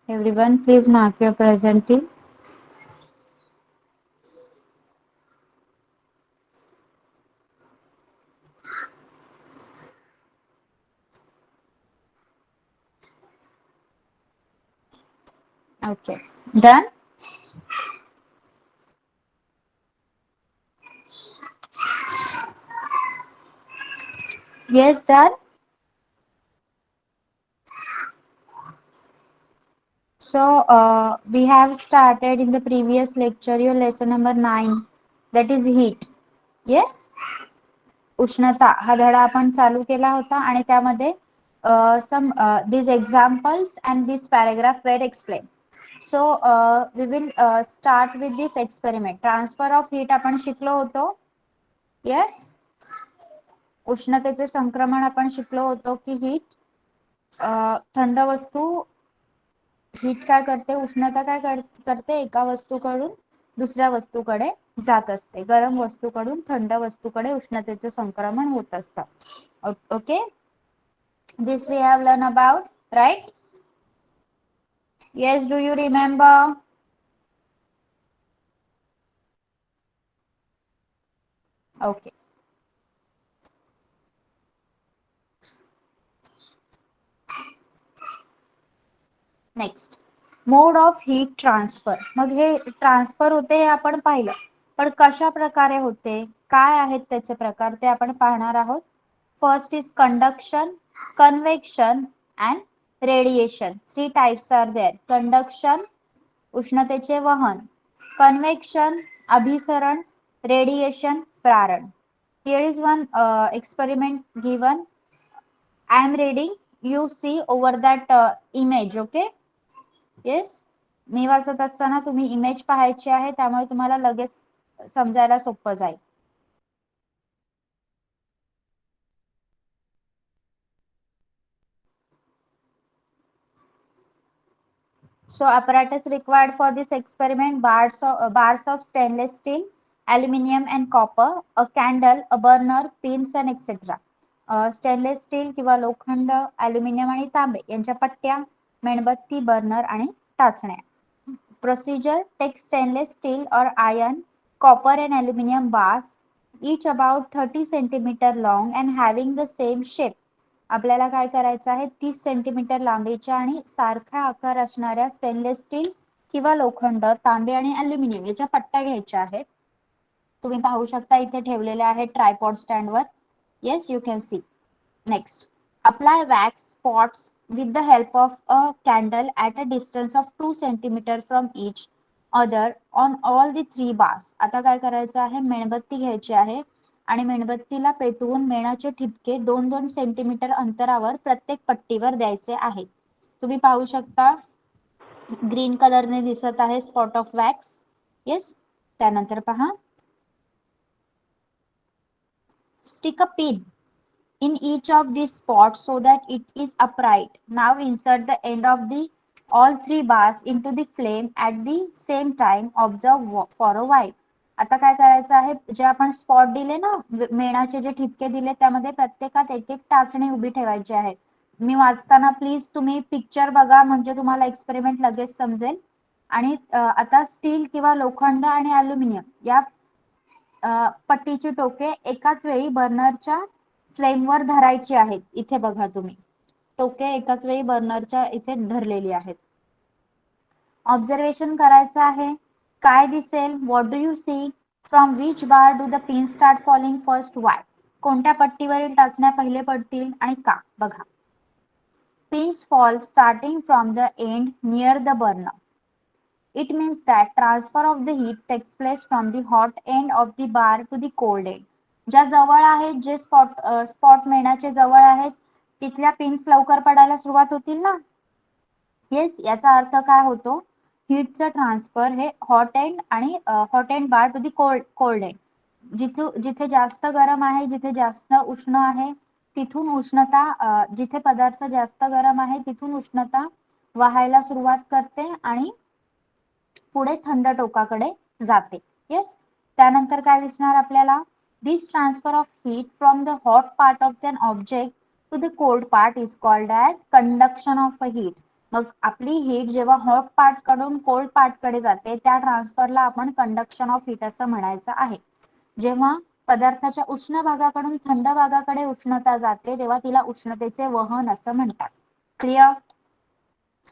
Everyone, please mark your presenting. Okay, done? Yes, done. So, we have started in the previous lecture your lesson number 9, that is heat. Yes, उष्णता हा धडा आपण चालू केला होता आणि त्यामध्ये some these examples and this paragraph were explained. So, we will start with this experiment. Transfer of heat आपण शिकलो होतो. Yes, उष्णतेचे संक्रमण आपण शिकलो होतो की हीट थंड वस्तू हीट काय करते, उष्णता काय करते, एका वस्तूकडून दुसऱ्या वस्तूकडे जात असते. गरम वस्तूकडून थंड वस्तूकडे उष्णतेचे संक्रमण होत असतं. Okay, this we have learn about, right? Yes, do you remember? Okay, next, mode of heat transfer. मग हे ट्रान्सफर होते हे आपण पाहिलं, पण कशा प्रकारे होते, काय आहेत त्याचे प्रकार ते आपण पाहणार आहोत. First is conduction, convection and radiation. 3 types are there. Conduction उष्णतेचे वहन, कन्व्हेक्शन अभिसरण, रेडिएशन प्रारण. Here is one experiment given. I am reading, you see over that image. Okay, yes, मी वाचत असताना तुम्ही इमेज पाहायची आहे, त्यामुळे तुम्हाला लगेच समजायला सोपं जाईल. So apparatus required for this experiment: bars of stainless steel, aluminium and copper, a candle, a burner, pins and etc. Stainless steel किंवा लोखंड, ॲल्युमिनियम आणि तांबे यांच्या पट्ट्या, मेणबत्ती, बर्नर आणि टाचण्या. Procedure: take stainless steel or iron, copper and aluminum bars, each about 30 centimeter long and having the same shape. आपल्याला काय करायचं आहे, 30 सेंटीमीटर लांबीच्या आणि सारखा आकार असणाऱ्या स्टेनलेस स्टील किंवा लोखंड, तांबे आणि ॲल्युमिनियम याच्या पट्ट्या घ्यायच्या आहेत. तुम्ही पाहू शकता इथे ठेवलेल्या आहेत ट्रायपॉड स्टँडवर. Yes, you can see. Next, apply wax spots with the help of a candle at a distance of 2 centimeter from each other on all the 3 bars. आता काय करायचं आहे, मेणबत्ती घ्यायची आहे आणि मेणबत्तीला पेटवून मेणाचे ठिपके 2-2 सेंटीमीटर अंतरावर प्रत्येक पट्टीवर द्यायचे आहेत. तुम्ही पाहू शकता ग्रीन कलरने दिसत आहे स्पॉट ऑफ वॅक्स. येस, त्यानंतर पहा, stick a pin in each of these spots so that it is upright. Now insert the end of the all 3 bars into the flame at the same time. Observe for a while. आता काय करायचं आहे, जे आपण spot दिले ना, मेणाचे जे ठिपके दिले त्यामध्ये प्रत्येकात एक एक टाचणी उभी ठेवायची आहे. मी वाचताना प्लीज तुम्ही पिक्चर बघा, म्हणजे तुम्हाला एक्सपेरिमेंट लगेच समजेल. आणि आता स्टील किंवा लोखंड आणि ॲल्युमिनियम या पट्टीची टोके एकाच वेळी बर्नरच्या फ्लेमवर धरायची आहेत. इथे बघा तुम्ही, टोके एकाच वेळी बर्नरच्या इथे धरलेली आहेत. ऑब्झर्वेशन करायचं आहे, काय दिसेल, what do you see, from which bar do the pin start falling first, why, कोणत्या पट्टीवरील टाचण्या पहिले पडतील आणि का. बघा, pins fall starting from the end near the burner. It means that transfer of the heat takes place from the hot end of the bar to the cold end. ज्या जवळ आहेत, जे स्पॉट मेणाचे जवळ आहेत, तिथल्या पिन्स लवकर पडायला सुरुवात होतील ना. येस, याचा अर्थ काय होतो, हीटचं ट्रान्सफर हे हॉट एंड आणि hot end bar to the cold end. जिथे जास्त गरम आहे, जिथे जास्त उष्ण आहे, तिथून उष्णता, जिथे पदार्थ जास्त गरम आहे तिथून उष्णता वाहायला सुरुवात करते आणि पुढे थंड टोकाकडे जाते. येस, त्यानंतर काय दिसणार आपल्याला, this transfer of heat from the hot part of an object to the cold part is called as conduction of a heat. मग आपली हीट जेव्हा हॉट पार्ट कडून कोल्ड पार्ट कडे जाते त्या ट्रान्सफरला आपण कंडक्शन ऑफ हीट असं म्हणायचं आहे. जेव्हा पदार्थाच्या उष्ण भागाकडून थंड भागाकडे उष्णता जाते तेव्हा तिला उष्णतेचे वहन असं म्हणतात. Clear?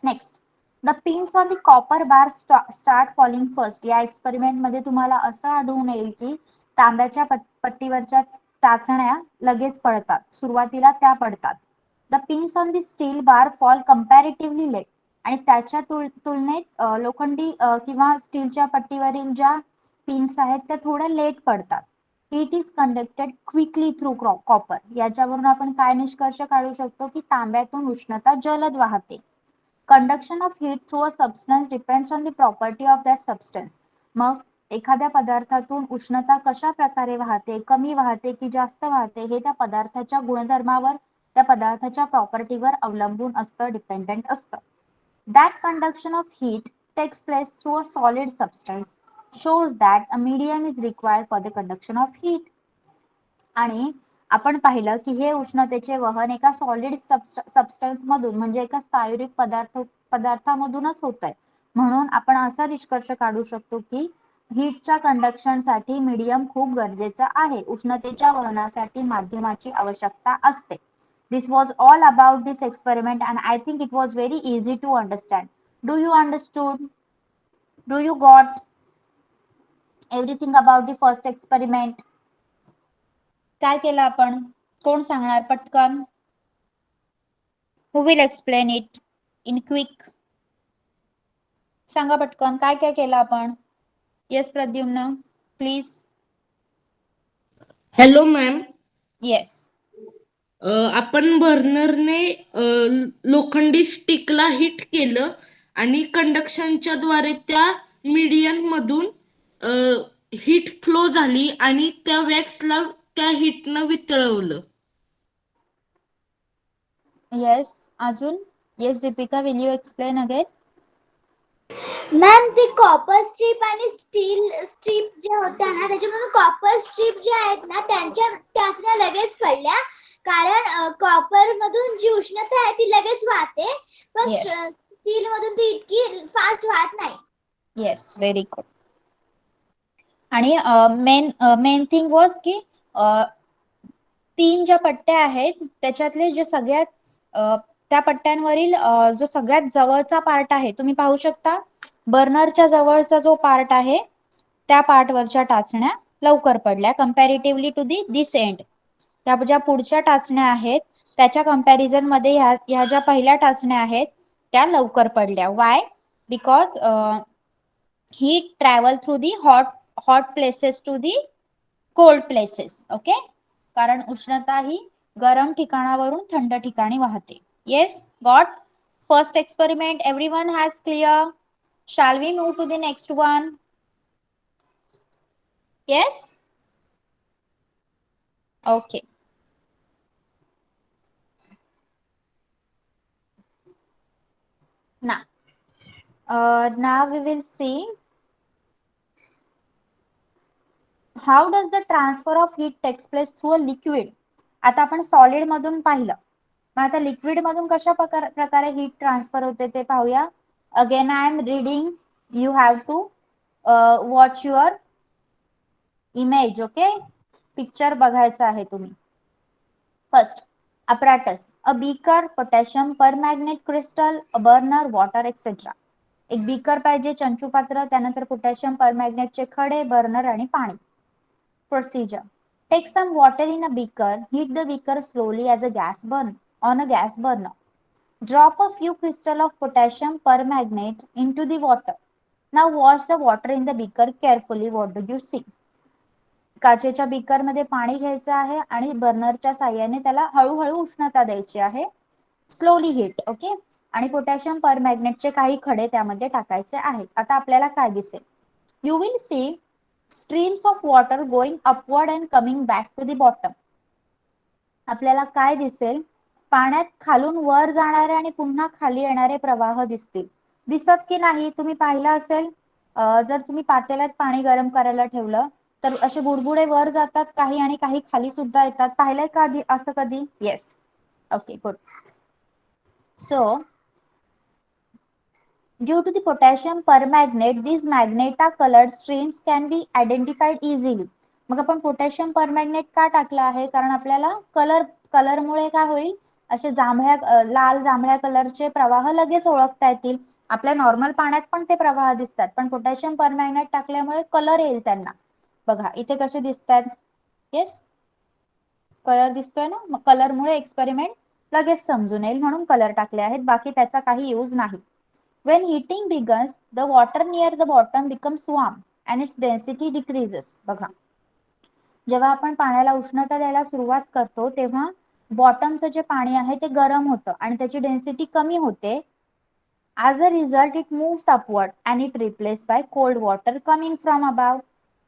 Next, the pins on the copper bar start falling first. या एक्सपेरिमेंट मध्ये तुम्हाला असं आढळून येईल की तांब्याच्या पट्टीवरच्या टाचण्या लगेच पडतात, सुरुवातीला त्या पडतात. The pins on the steel bar fall comparatively late. आणि त्याच्या तुलनेत लोखंडी किंवा स्टीलच्या पट्टीवरील ज्या पिन्स आहेत त्या थोड्या लेट पडतात. Heat is conducted quickly through copper. याच्यावरून आपण काय निष्कर्ष काढू शकतो की तांब्यातून उष्णता जलद वाहते. Conduction of heat through a substance depends on the property of that substance. मग एखाद्या पदार्थातून उष्णता कशा प्रकारे वाहते, कमी वाहते की जास्त वाहते, हे त्या पदार्थाच्या गुणधर्मावर, त्या पदार्थाच्या प्रॉपर्टीवर अवलंबून असतं, डिपेंडेंट असतं. That conduction of heat takes place through a solid substance shows that a medium is required for the conduction of heat. आणि आपण पाहिलं की हे उष्णतेचे वहन एका सॉलिड सबस्टन्स मधून म्हणजे एका स्थायिक पदार्थामधूनच होत आहे. म्हणून आपण असा निष्कर्ष काढू शकतो की हीटच्या कंडक्शन साठी मीडियम खूप गरजेचा आहे. उष्णतेच्या वहनासाठी माध्यमाची आवश्यकता असते. This was all about this experiment and I think it was very easy to understand. Do you understood? Do you got everything about the first experiment? काय केलं आपण? कोण सांगणार पटकन? Who will explain it in quick? सांगा पटकन काय काय केलं आपण? Yes Pradyumna, please. Hello ma'am. Yes. आपण बर्नरने लोखंडी स्टिकला हिट केलं आणि कंडक्शनच्या द्वारे त्या मीडियम मधून हीट फ्लो झाली आणि त्या वॅक्सला त्या हीटनं वितळवलं. Yes. अजून? Yes Deepika, will you explain again? Ma'am ती कॉपर स्ट्रीप आणि स्टील स्ट्रीप जे होत्या ना त्याच्यामधून कॉपर स्ट्रीप जे आहेत ना त्याच्या लगेच पडल्या, कारण कॉपर मधून जी उष्णता आहे ती लगेच वाहते, पण स्टील मधून ती इतकी फास्ट वाहत नाही. Yes, very good. आणि मेन थिंग वॉज की तीन ज्या पट्ट्या आहेत त्याच्यातले जे सगळ्यात त्या पट्ट्यांवरील जो सगळ्यात जवळचा पार्ट आहे, तुम्ही पाहू शकता बर्नरच्या जवळचा जो पार्ट आहे त्या पार्टवरच्या टाचण्या लवकर पडल्या कंपॅरेटिव्हली टू दिस एंड. या ज्या पुढच्या टाचण्या आहेत त्याच्या कंपॅरिझन मध्ये ह्या ज्या पहिल्या टाचण्या आहेत त्या लवकर पडल्या. Y? Because heat travel through the hot places to the cold places. Okay, कारण उष्णता ही गरम ठिकाणावरून थंड ठिकाणी वाहते. Yes, got first experiment everyone has clear? Shall we move to the next one? Yes. Okay. Now we will see how does the transfer of heat takes place through a liquid. आता आपण solid मधून पाहिलं, मग आता liquid मधून कशा प्रकारे heat transfer होते ते पाहूया. Again I am reading, you have to watch your image. Okay, picture बघायचं आहे तुम्ही. फर्स्ट, apparatus, a beaker, potassium permanganate crystal, a burner, water, etc. एक बीकर पाहिजे, चंचुपात्र, त्यानंतर पोटॅशियम परमॅग्नेटचे खडे, बर्नर आणि पाणी. Procedure: take some water in a beaker, heat the beaker slowly as a gas burn on a gas burner. Drop a few crystals of potassium permanganate into the water. Now wash the water in the beaker carefully. What do you see? काचेच्या beaker मध्ये पाणी घ्यायचं आहे आणि बर्नरच्या साहाय्याने त्याला हळूहळू उष्णता द्यायची आहे, स्लोली हीट. ओके, आणि पोटॅशियम परमॅग्नेटचे काही खडे त्यामध्ये टाकायचे आहेत. आता आपल्याला काय दिसेल? You will see streams of water going upward and coming back to the bottom. आपल्याला काय दिसेल? पाण्यात खालून वर जाणारे आणि पुन्हा खाली येणारे प्रवाह दिसतील. दिसत की नाही? तुम्ही पाहिलं असेल, जर तुम्ही पातेल्यात पाणी गरम करायला ठेवलं तर असे बुडबुडे वर जातात काही आणि काही खाली सुद्धा येतात. पाहिलंय का असं कधी? Yes. Okay, good. So Due to the potassium permanganate, these magenta colored streams can be identified easily. मग आपण पोटॅशियम परमॅग्नेट का टाकलं आहे? कारण आपल्याला कलरमुळे काय होईल, असे लाल जांभळ्या कलरचे प्रवाह लगेच ओळखता येतील. आपल्या नॉर्मल पाण्यात पण ते प्रवाह दिसतात, पण पोटॅशियम परमॅग्नेट टाकल्यामुळे कलर येईल त्यांना. बघा इथे कसे दिसतात. येस, कलर दिसतोय ना. मग कलरमुळे एक्सपेरिमेंट लगेच समजून येईल म्हणून कलर टाकले आहेत, बाकी त्याचा काही यूज नाही. When heating begins, the water near the bottom becomes warm and its density decreases. बघा, जेव्हा आपण पाण्याला उष्णता द्यायला सुरुवात करतो तेव्हा बॉटमचं जे पाणी आहे ते गरम होतं आणि त्याची डेन्सिटी कमी होते. As a result, it moves upward and it replaced by cold water coming from above.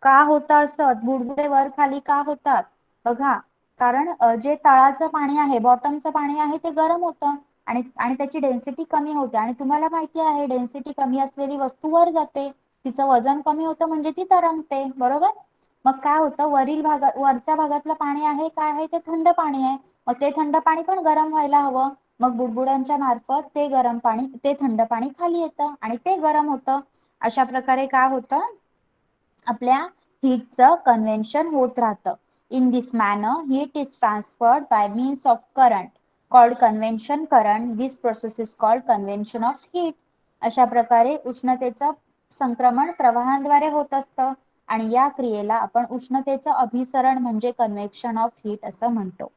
का होतं असं? बुडबुडे वर खाली का होतात? बघा, कारण जे तळाचं पाणी आहे, बॉटमचं पाणी आहे ते गरम होतं आणि त्याची डेन्सिटी कमी होते. आणि तुम्हाला माहिती आहे, डेन्सिटी कमी असलेली वस्तू वर जाते, तिचं वजन कमी होतं म्हणजे ती तरंगते, बरोबर. मग काय होतं, वरच्या भागातलं पाणी आहे काय आहे, ते थंड पाणी आहे. मग ते थंड पाणी पण गरम व्हायला हवं. मग बुडबुड्यांच्या मार्फत ते थंड पाणी खाली येतं आणि ते गरम होतं. अशा प्रकारे काय होतं, आपल्या हीटचं कन्व्हेन्शन होत राहतं. In this manner heat is transferred bye means of current called convention current. This process is called convention of heat. अशा प्रकारे उष्णतेचं संक्रमण प्रवाहांद्वारे होत असतं आणि या क्रियेला आपण उष्णतेचं अभिसरण म्हणजे कन्व्हेक्शन ऑफ हीट असं म्हणतो.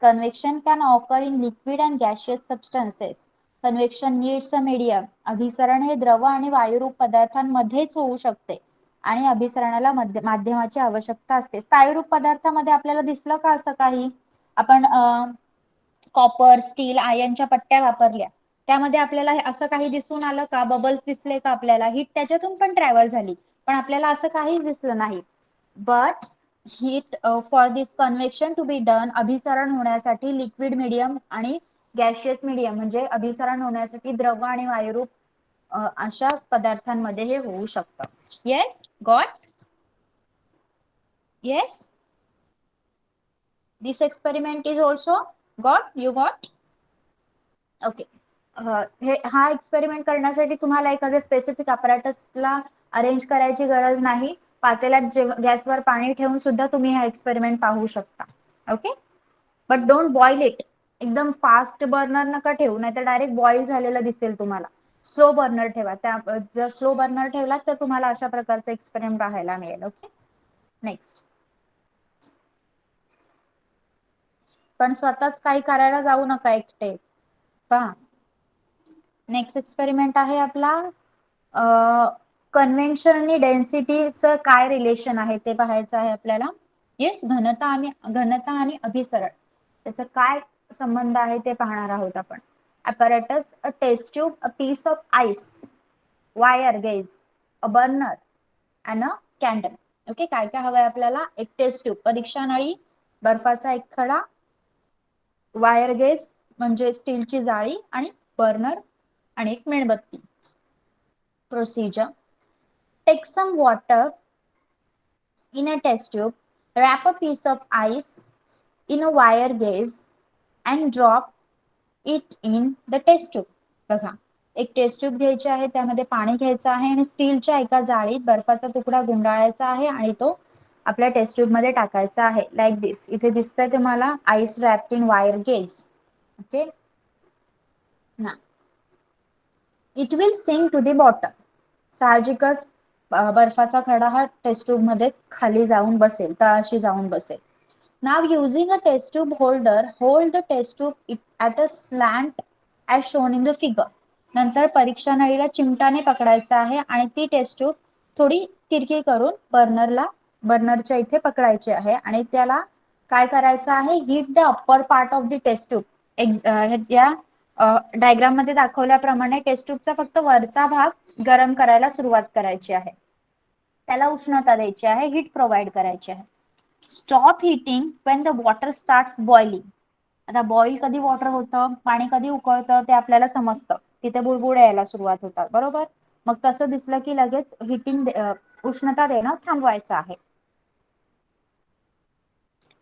Convection can occur in liquid and gaseous substances. Convection needs a medium. अभिसरण हे द्रव आणि वायुरूप पदार्थांमध्येच होऊ शकते आणि अभिसरणाला माध्यमाची आवश्यकता असते. स्थायूरूप पदार्थामध्ये आपल्याला दिसलं का असं काही? आपण कॉपर, स्टील, आयनच्या पट्ट्या वापरल्या, त्यामध्ये आपल्याला असं काही दिसून आलं का? बबल्स दिसले का आपल्याला? हीट त्याच्यातून पण ट्रॅव्हल झाली, पण आपल्याला असं काहीच दिसलं नाही. But heat for this convection to be done, अभिसरण होण्यासाठी लिक्विड मीडियम आणि गॅशियस मीडियम म्हणजे अभिसरण होण्यासाठी द्रव आणि वायुरूप अशा पदार्थांमध्ये हे होऊ शकतं. Yes, got? Yes, this experiment is also got, you got? Okay. हा एक्सपेरिमेंट करण्यासाठी तुम्हाला एखाद्या स्पेसिफिक अपॅरेटसला अरेंज करायची गरज नाही. पातेल्यात गॅसवर पाणी ठेवून सुद्धा तुम्ही हा एक्सपेरिमेंट पाहू शकता. Okay, but don't boil it. एकदम फास्ट बर्नर नका ठेवू, नाहीतर डायरेक्ट बॉईल झालेलं दिसेल तुम्हाला. स्लो बर्नर ठेवा. जर स्लो बर्नर ठेवलात तर तुम्हाला अशा प्रकारचा एक्सपेरिमेंट पाहायला मिळेल. Okay, next. पण स्वतःच काही करायला जाऊ नका एकटे. पहा, नेक्स्ट एक्सपेरिमेंट आहे आपला कन्व्हेन्शन आणि डेन्सिटीचं काय रिलेशन आहे ते पाहायचं आहे आपल्याला. येस, घनता आणि अभिसरण त्याचा काय संबंध आहे ते पाहणार आहोत आपण. apparatus, a test tube, a piece of ice, wire gauge, a burner and a candle. Okay, काय काय हवंय आपल्याला? एक टेस्ट ट्यूब, परीक्षा नळी, बर्फाचा एक खडा, वायर गेज म्हणजे स्टीलची जाळी आणि बर्नर आणि एक मेणबत्ती. Procedure: take some water in a test tube, wrap a piece of ice in a wire gauge and drop it in the test tube. बघा, एक टेस्ट ट्यूब घ्यायची आहे, त्यामध्ये पाणी घ्यायचं आहे आणि स्टीलच्या एका जाळीत बर्फाचा तुकडा गुंडाळायचा आहे आणि तो आपल्या टेस्ट ट्यूब मध्ये टाकायचा आहे. Like this. इथे दिसतंय तुम्हाला ice wrapped in wire gauze. Okay, ना it will sink to the bottom. साहजिकच बर्फाचा खडा हा टेस्ट ट्यूब मध्ये खाली जाऊन बसेल, तळाशी जाऊन बसेल. Now using a test tube holder, hold the test tube at a slant as shown in the figure. नंतर परीक्षा नळीला चिमटाने पकडायचा आहे आणि ती टेस्ट ट्यूब थोडी तिरकी करून बर्नरच्या इथे पकडायची आहे आणि त्याला काय करायचं आहे? Heat the upper part of the test tube. या डायग्राम मध्ये दाखवल्याप्रमाणे टेस्ट ट्यूबचा फक्त वरचा भाग गरम करायला सुरुवात करायची आहे, त्याला उष्णता द्यायची आहे, हीट प्रोव्हाइड करायची आहे. Stop heating when the water starts boiling. आता बॉईल कधी वॉटर होतं, पाणी कधी उकळतं ते आपल्याला समजतं, तिथे बुडबुडे यायला सुरुवात होतात, बरोबर. मग तसं दिसलं की लगेच उष्णता देणं थांबवायचं आहे.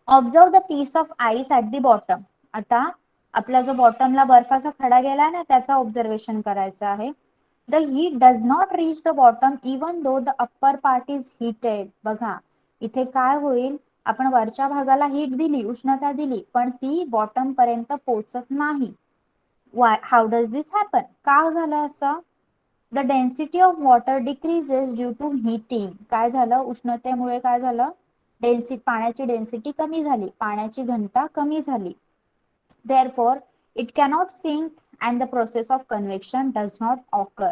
Observe the piece of ice at the bottom. आता आपला जो बॉटमला बर्फाचा खडा गेला ना, त्याचा ऑब्झर्वेशन करायचं आहे. The heat does not reach the bottom even though the upper part is heated. बघा इथे काय होईल, आपण वरच्या भागाला हीट दिली, उष्णता दिली, पण ती बॉटम पर्यंत पोहोचत नाही. How does this happen? का झालं असं? The density of water decreases due to heating. काय झालं, उष्णतेमुळे काय झालं, पाण्याची डेन्सिटी कमी झाली, पाण्याची घनता कमी झाली. Therefore it cannot sink and the process of convection does not occur.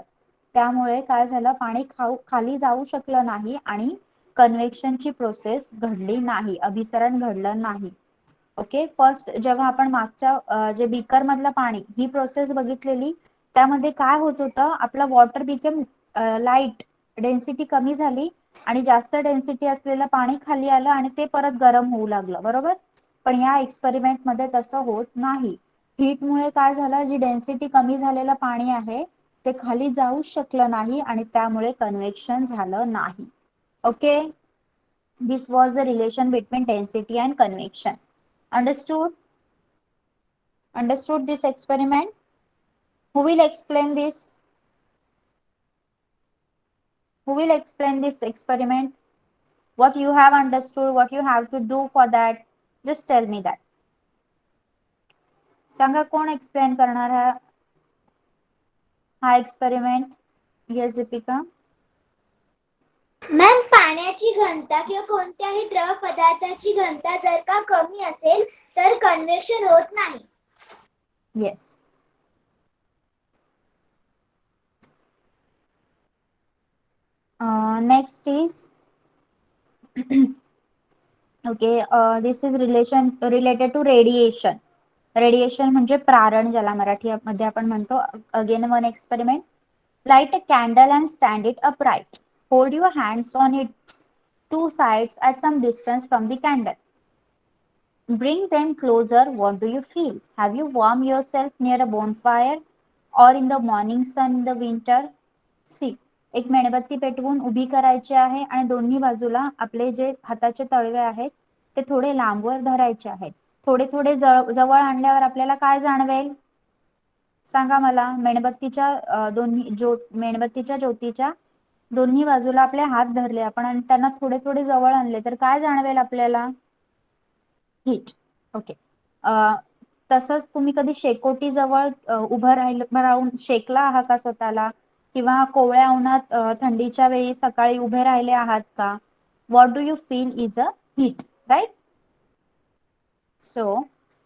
त्यामुळे काय झालं, पाणी खाली जाऊ शकलं नाही आणि कन्व्हेक्शनची प्रोसेस घडली नाही, अभिसरण घडलं नाही. ओके, फर्स्ट जेव्हा आपण मागच्या जे बीकर मधलं पाणी ही प्रोसेस बघितलेली, त्यामध्ये काय होत होतं, आपलं वॉटर बिकेम लाईट, डेन्सिटी कमी झाली आणि जास्त डेन्सिटी असलेलं पाणी खाली आलं आणि ते परत गरम होऊ लागलं, बरोबर. पण या एक्सपेरिमेंट मध्ये तसं होत नाही. हीटमुळे काय झालं, जी डेन्सिटी कमी झालेलं पाणी आहे ते खाली जाऊ शकलं नाही आणि त्यामुळे कन्व्हेक्शन झालं नाही. Okay, this was the relation between density and convection. Understood? Understood this experiment? Who will explain this? Who will explain this experiment? What you have understood, what you have to do for that, just tell me that. सांगा कोण explain करणार है हा experiment? Yes Deepika. Ma'am, पाण्याची घनता किंवा कोणत्याही द्रव पदार्थाची घनता जर का कमी असेल तर कन्व्हेक्शन होत नाही. Yes. Next is okay, this is related to radiation. Radiation म्हणजे प्रारण, ज्याला मराठी मध्ये आपण म्हणतो. Again one experiment. Light a candle and stand it upright. Hold your hands on its two sides at some distance from the candle. Bring them closer. What do you feel? Have you warmed yourself near a bonfire or in the morning sun in the winter? See, एक मेणबत्ती पेटवून उभी करायची आहे आणि दोन्ही बाजूला आपले जे हाताचे तळवे आहेत ते थोडे लांबवर धरायचे आहेत. थोडे थोडे जवळ आणल्यावर आपल्याला काय जाणवेल, सांगा मला. मेणबत्तीच्या ज्योतीच्या दोन्ही बाजूला आपले हात धरले आपण आणि त्यांना थोडे थोडे जवळ आणले तर काय जाणवेल आपल्याला? हीट. ओके. तसंच तुम्ही कधी शेकोटी जवळ उभं राहून शेकला आहात का स्वतःला, किंवा कोवळ्या उन्हात थंडीच्या वेळी सकाळी उभे राहिले आहात का? What do you feel is a heat, right? So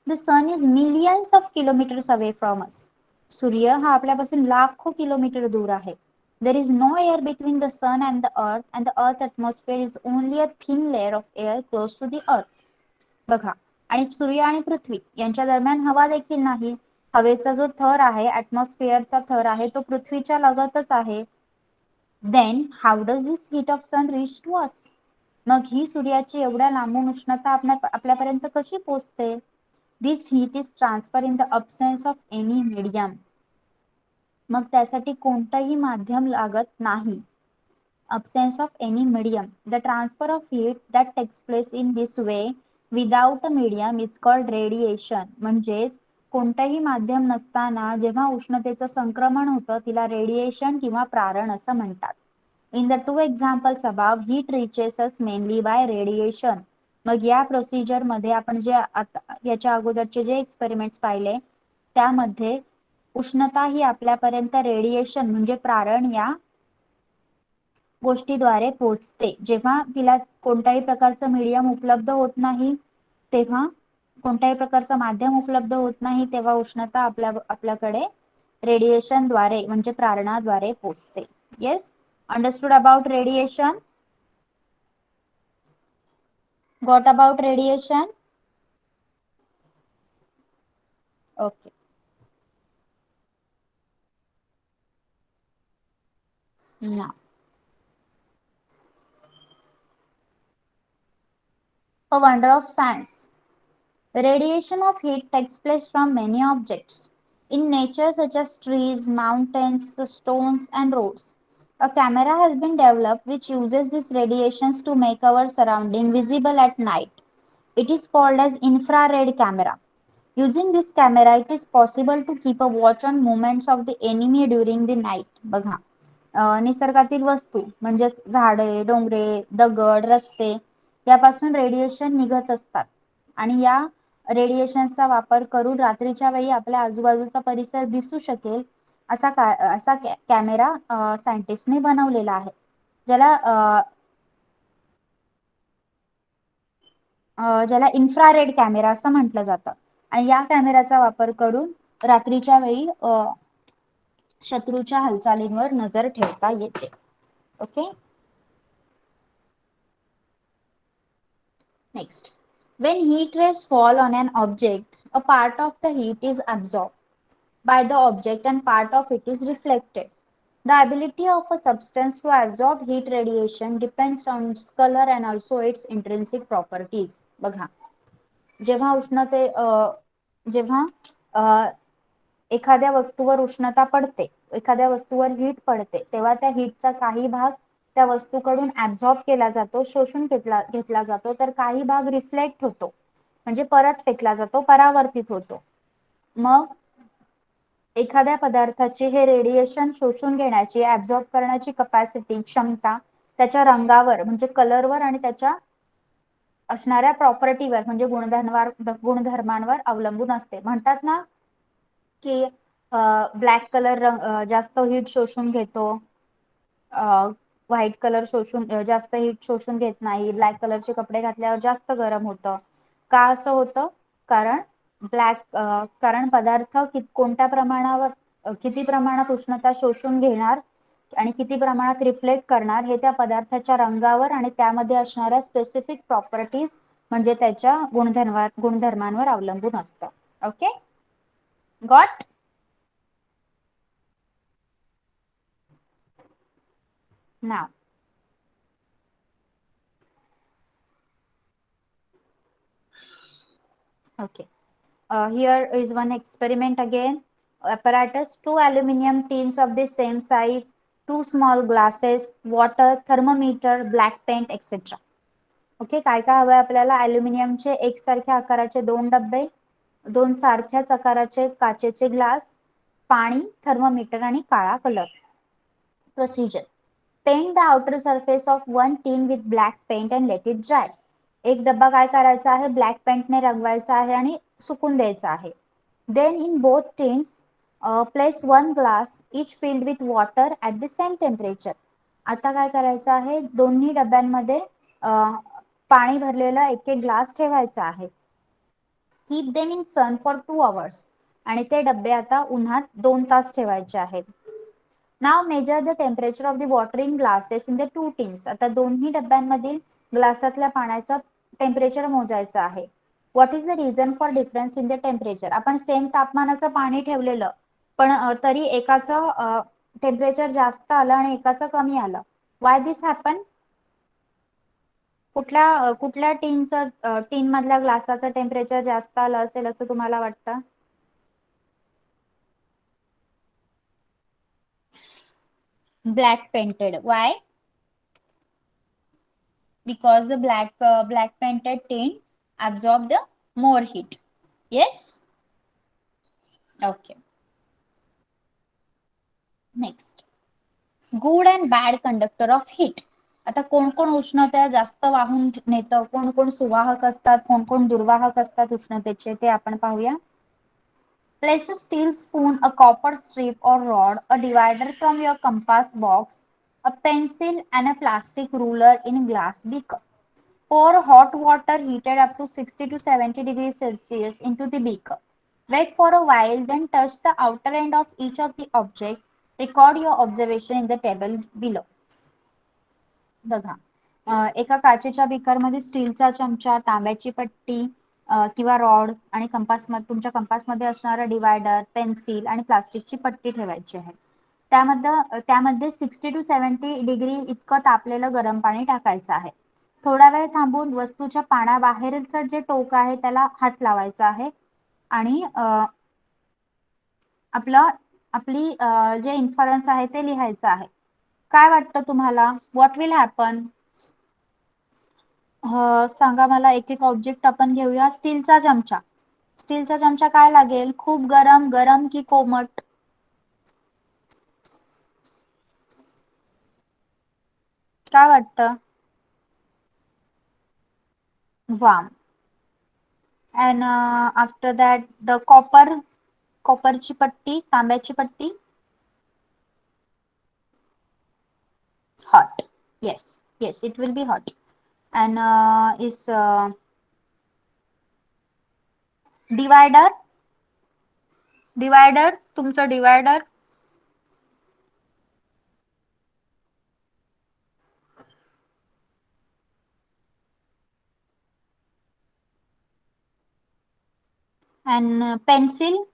the sun is millions of kilometres away from us. सूर्य हा आपल्यापासून लाखो किलोमीटर दूर आहे. There is no air between the sun and the earth atmosphere is only a thin layer of air close to the earth. बघा, आणि सूर्य आणि पृथ्वी यांच्या दरम्यान हवा देखील नाही. हवेचा जो थर आहे, ऍटमॉस्फिअरचा थर आहे, तो पृथ्वीच्या लगतच आहे. Then how does this heat of sun reach to us? मग ही सूर्याची एवढ्या लांबून उष्णता आपल्यापर्यंत कशी पोहोचते? This heat is transferred in the absence of any medium. मग त्यासाठी कोणतंही माध्यम लागत नाही. Absence of any medium. The transfer of heat that takes place in this way without a medium is called radiation. म्हणजेच कोणतंही माध्यम नसताना जेव्हा उष्णतेचं संक्रमण होतं तिला रेडिएशन किंवा प्रारण असं म्हणतात. In the two examples above, heat reaches us mainly by radiation. मग या प्रोसिजर मध्ये आपण जे याच्या अगोदरचे जे एक्सपेरिमेंट्स पाहिले त्यामध्ये उष्णता ही आपल्यापर्यंत रेडिएशन म्हणजे प्रारण या गोष्टीद्वारे पोहोचते. जेव्हा तिला कोणत्याही प्रकारचं मीडियम उपलब्ध होत नाही, तेव्हा कोणत्याही प्रकारचं माध्यम उपलब्ध होत नाही, तेव्हा उष्णता आपल्याकडे रेडिएशन द्वारे म्हणजे प्रारणाद्वारे पोहोचते. Yes, understood about radiation? Got about radiation? Okay. Now, a wonder of science. Radiation of heat takes place from many objects in nature, such as trees, mountains, stones, and roads. A camera has been developed which uses these radiations to make our surrounding visible at night. It is called as infrared camera. Using this camera, it is possible to keep a watch on movements of the enemy during the night. बघा, निसर्गातील वस्तू म्हणजेच झाडे, डोंगरे, दगड, रस्ते यापासून radiation निघत असतात आणि या रेडिएशनचा वापर करून रात्रीच्या वेळी आपल्या आजूबाजूचा परिसर दिसू शकेल असा कॅमेरा सायंटिस्टने बनवलेला आहे, ज्याला इन्फ्रारेड कॅमेरा असं म्हटलं जातं. आणि या कॅमेऱ्याचा वापर करून रात्रीच्या वेळी शत्रूच्या हालचालींवर नजर ठेवता येते. Okay. Next, when heat rays fall on an object, a part of the heat is absorbed by the object and part of it is reflected. The ability of a substance to absorb heat radiation depends on its color and also its intrinsic properties. बघा, जेव्हा जेव्हा एखाद्या वस्तूवर उष्णता पडते, एखाद्या वस्तूवर heat पडते, तेव्हा त्या हीटचा काही भाग त्या वस्तूकडून ऍब्झॉर्ब केला जातो, शोषून घेतला जातो, तर काही भाग रिफ्लेक्ट होतो म्हणजे परत फेकला जातो, परावर्तित होतो. मग एखाद्या पदार्थाची हे रेडिएशन शोषून घेण्याची, ऍब्झॉर्ब करण्याची कपॅसिटी, क्षमता त्याच्या रंगावर म्हणजे कलरवर आणि त्याच्या असणाऱ्या प्रॉपर्टीवर म्हणजे गुणधर्मांवर अवलंबून असते. म्हणतात ना की ब्लॅक कलर जास्त हीट शोषून घेतो, व्हाईट कलर जास्त हीट शोषून घेत नाही, ब्लॅक कलरचे कपडे घातल्यावर जास्त गरम होतं. का असं होतं? कारण पदार्थ कोणत्या प्रमाणावर किती प्रमाणात उष्णता शोषून घेणार आणि किती प्रमाणात रिफ्लेक्ट करणार हे त्या पदार्थाच्या रंगावर आणि त्यामध्ये असणाऱ्या स्पेसिफिक प्रॉपर्टीज म्हणजे त्याच्या गुणधर्मांवर अवलंबून असतं. Okay, got? Now okay. Here is one experiment again. Apparatus, 2 aluminum tins of the same size, 2 small glasses, water, thermometer, black paint, etc. Okay, काय काय हवंय आपल्याला? अल्युमिनियमचे एकसारख्या आकाराचे 2 डब्बे, 2 सारख्याच आकाराचे काचेचे ग्लास, पाणी, थर्मोमीटर आणि काळा colour. Procedure: paint the outer surface of one tin with black paint and let it dry. एक डब्बा काय करायचा आहे? ब्लॅक पेंटने रंगवायचा आहे आणि सुकून द्यायचा आहे. Then in both tins place 1 glass each filled with water at the same temperature. आता काय करायचं आहे? दोन्ही डब्यांमध्ये पाणी भरलेला एक ग्लास ठेवायचा आहे. Keep them in sun for 2 hours. आणि ते डब्बे आता उन्हात 2 तास ठेवायचे आहेत. Now measure the temperature of the water in glasses in the 2 tins. आता दोन्ही डब्यांमधील ग्लासातल्या पाण्याचं टेम्परेचर मोजायचं आहे. What is the reason for difference in the temperature. आपण सेम तापमानाचं पाणी ठेवलेलं पण तरी एकाचं टेम्परेचर जास्त आलं आणि एकाचं कमी आलं. Why this happen? कुठल्या टीन मधल्या ग्लासाचं टेम्परेचर जास्त आलं असेल असं तुम्हाला वाटतं? Black painted. Why? Because the black painted tin absorb the more heat. Yes. Okay. Next, good and bad conductor of heat. आता कोण कोण उष्णता जास्त वाहून नेतं, कोण कोण सुवाहक असतात, कोण कोण दुर्वाहक असतात उष्णतेचे, ते आपण पाहूया. Place a steel spoon, a copper strip or rod, a divider from your compass box, a pencil and a plastic ruler in glass beaker. Pour hot water heated up to 60 to 70 degrees Celsius into the beaker. Wait for a while, then touch the outer end of each of the object. Record your observation in the table below. बघा, एका काचेच्या बीकरमध्ये स्टीलचा चमचा, तांब्याची पट्टी किंवा rod आणि तुमच्या कंपासमध्ये असणारा डिवायडर, पेन्सिल आणि प्लास्टिकची पट्टी ठेवायची आहे. त्यामध्ये 60 to 70 डिग्री इतकं तापलेलं गरम पाणी टाकायचं आहे. थोडा वेळ थांबून वस्तूच्या पाण्याबाहेरचं जे टोक आहे त्याला हात लावायचा आहे आणि आपली जे इन्फरन्स आहे ते लिहायचं आहे. काय वाटतं तुम्हाला? What will happen? सांगा मला. एक एक ऑब्जेक्ट आपण घेऊया. स्टीलचा चमचा काय लागेल? खूप गरम की कोमट? काय वाटतं? warm. And after that the copperची पट्टी, तांब्याची पट्टी hot. Yes, yes, it will be hot. And is divider तुमचं divider and pencil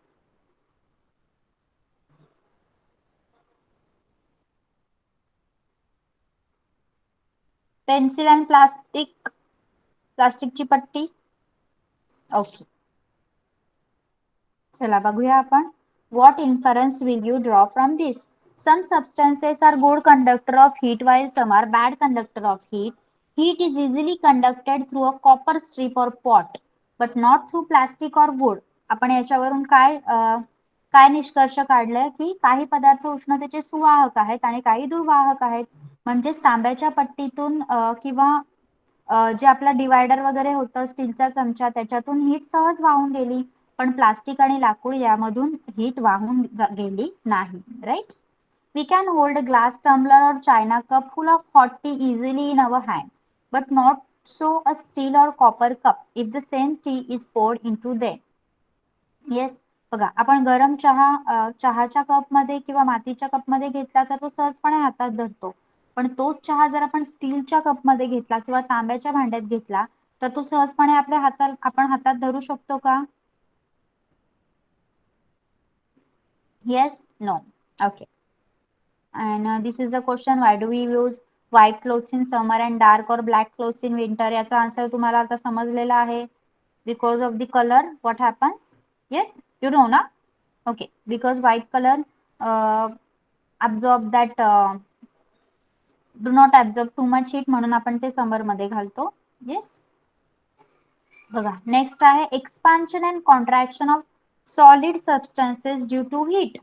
and प्लास्टिकची पट्टी. ओके, चला बघूया आपण. What inference will you draw from this? Some substances are good conductor of heat while some are bad conductor of heat. Heat is easily conducted through a copper strip or pot, but not through plastic or wood. आपण याच्यावरून काय निष्कर्ष काढलाय की काही पदार्थ उष्णतेचे सुवाहक आहेत आणि काही दुर्वाहक आहेत. म्हणजेच तांब्याच्या पट्टीतून किंवा जे आपला डिवायडर वगैरे होतं स्टीलचा चमचा त्याच्यातून हीट सहज वाहून गेली, पण प्लास्टिक आणि लाकूड यामधून हीट वाहून गेली नाही. Right? We can hold a glass tumbler or china cup full of hot tea easily in our hand, but not so a steel or copper cup if the same tea is poured into them. Yes, बघा आपण गरम चहाच्या cup मध्ये किंवा मातीच्या cup मध्ये घेतला तर तो सहजपणे हातात धरतो, पण तोच चहा जर आपण स्टीलच्या कप मध्ये घेतला किंवा तांब्याच्या भांड्यात घेतला तर तो सहजपणे आपण हातात धरू शकतो का? Yes, no. Okay. And this is a question, why do we use white clothes in summer and dark or black clothes in winter? याचा आन्सर तुम्हाला आता समजलेला आहे. Because of the color, what happens? Yes, you know na? Okay, because white color absorb that do not absorb too much heat, म्हणून आपण ते समर मध्ये घालतो. Yes. बघा नेक्स्ट आहे expansion and contraction of solid substances due to heat.